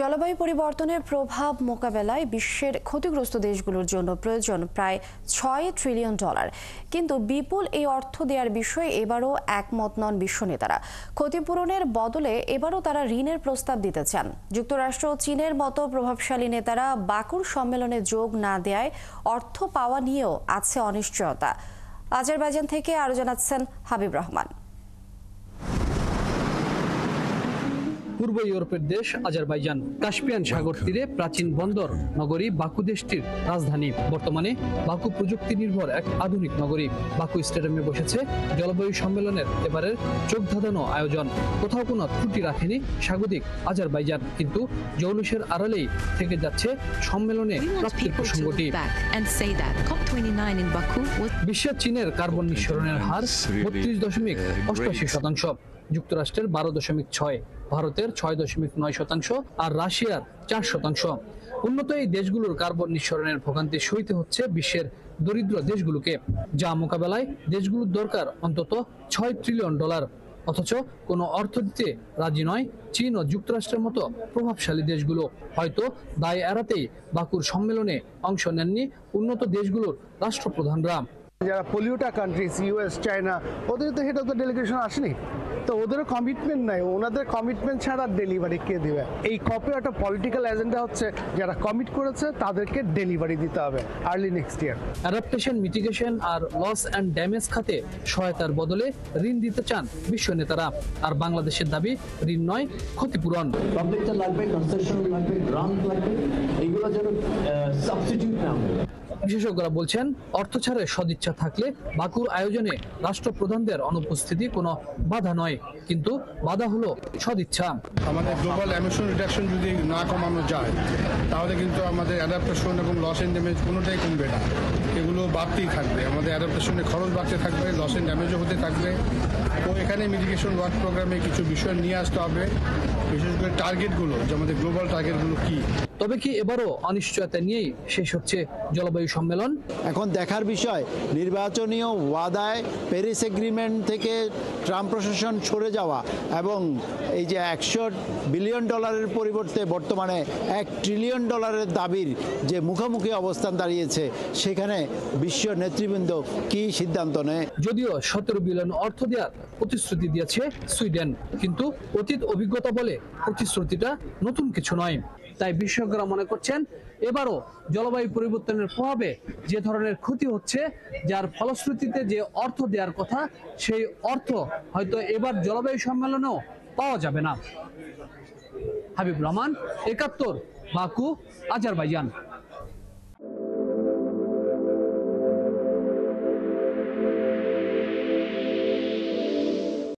জলবায়ু পরিবর্তনের প্রভাব মোকাবেলায় বিশ্বের ক্ষতিগ্রস্ত দেশগুলোর জন্য প্রয়োজন প্রায় $6 ট্রিলিয়ন। কিন্তু বিপুল এই অর্থ দেওয়ার বিষয়ে এবারও একমত নন বিশ্ব নেতারা। ক্ষতিপূরণের বদলে এবারও তারা ঋণের প্রস্তাব দিতে চান। যুক্তরাষ্ট্র ও চীনের মতো প্রভাবশালী নেতারা বাকুর সম্মেলনে যোগ না দেওয়ায় অর্থ পাওয়া নিয়েও আছে অনিশ্চয়তা। আজারবাইজান থেকে আরও জানাচ্ছেন হাবিব রহমান। পূর্ব ইউরোপের দেশ আজারবাইজান কাস্পিয়ান সাগর তীরে প্রাচীন বন্দর নগরী বাকু দেশটির রাজধানী। বর্তমানে বাকু প্রযুক্তি নির্ভর এক আধুনিক নগরী। বাকু স্টেডিয়ামে বসেছে জলবায়ু সম্মেলনের এবারের চোখ ধাঁধানো আয়োজন। কোথাও কোনো ত্রুটি রাখেনি স্বাগতিক আজারবাইজান, কিন্তু জৌলুসের আড়ালেই থেকে যাচ্ছে সম্মেলনে প্রাপ্তির প্রসঙ্গটি। বিশ্বের চীনের কার্বন নিঃসরণের হার 32.88%, যুক্তরাষ্ট্রের 12.6%, ভারতের 6.9% আর রাশিয়ার 4%। উন্নত এই দেশগুলোর কার্বন নিঃসরণের ভোগান্তি সইতে হচ্ছে বিশ্বের দরিদ্র দেশগুলোকে, যা মোকাবেলায় দেশগুলোর দরকার অন্তত $6 ট্রিলিয়ন। অথচ কোনো অর্থ দিতে রাজি নয় চীন ও যুক্তরাষ্ট্রের মতো প্রভাবশালী দেশগুলো। হয়তো দায় এড়াতেই বাকুর সম্মেলনে অংশ নেননি উন্নত দেশগুলোর রাষ্ট্রপ্রধানরা। যারা পলিউটার কান্ট্রিজ, ইউএস, চায়না, ওদের তো হেড অফ দ্য ডেলিগেশন আসেনি, তো ওদেরও কমিটমেন্ট নাই। ওনাদের কমিটমেন্ট ছাড়া ডেলিভারি কে দেবে? এই কপে একটা পলিটিক্যাল এজেন্ডা হচ্ছে, যারা কমিট করেছে তাদেরকে ডেলিভারি দিতে হবে early next year. Adaptation, mitigation আর লস অ্যান্ড ড্যামেজ খাতে সহায়তার বদলে ঋণ দিতে চান বিশ্ব নেতারা। আর বাংলাদেশের দাবি ঋণ নয়, ক্ষতিপূরণ। প্রজেক্টটা লাগবে, কনসেশন লাগবে, গ্রান্ট লাগবে, এইগুলো যেন সাবস্টিটিউট না হয়। বিশেষজ্ঞরা বলছেন, অর্থ ছাড়ে সদিচ্ছা থাকলে বাকুর আয়োজনে রাষ্ট্রপ্রধানদের অনুপস্থিতি কোনো বাধা নয়, কিন্তু বাধা হলো সদিচ্ছা। আমাদের গ্লোবাল এমিশন রিডাকশন যদি না কমানো যায়, তাহলে কিন্তু আমাদের অ্যাডাপ্টেশন এবং লস এন্ড ড্যামেজ কোনোটাই কমবে না, এগুলো বাড়তেই থাকবে। আমাদের অ্যাডাপ্টেশনের খরচ বাড়তে থাকবে, লস এন্ড ড্যামেজও হতে থাকবে। তো এখানে মিটিগেশন ওয়ার্ক প্রোগ্রামে কিছু বিষয় নিয়ে আসতে হবে, বিশেষ করে টার্গেটগুলো, যে আমাদের গ্লোবাল টার্গেটগুলো কি। তবে কি এবারও অনিশ্চয়তা নিয়েই শেষ হচ্ছে জলবায়ু সম্মেলন? এখন দেখার বিষয়, নির্বাচনীয় ওয়াদায় প্যারিস এগ্রিমেন্ট থেকে ট্রাম্প প্রশাসন সরে যাওয়া এবং এই যে $100 বিলিয়ন পরিবর্তে বর্তমানে $1 ট্রিলিয়ন দাবির যে মুখোমুখি অবস্থান দাঁড়িয়েছে, সেখানে বিশ্ব নেতৃবৃন্দ কি সিদ্ধান্ত নেয়। যদিও 17 বিলিয়ন অর্থ দেওয়ার প্রতিশ্রুতি দিয়েছে সুইডেন, কিন্তু অতীত অভিজ্ঞতা বলে প্রতিশ্রুতিটা নতুন কিছু নয়। তাই বিশেষজ্ঞরা মনে করছেন, এবারও জলবায়ু পরিবর্তনের প্রভাবে যে ধরনের ক্ষতি হচ্ছে, যার ফলশ্রুতিতে যে অর্থ দেওয়ার কথা, সেই অর্থ হয়তো এবার জলবায়ু সম্মেলনেও পাওয়া যাবে না। Habib Rahman, 71, Baku, Azerbaijan.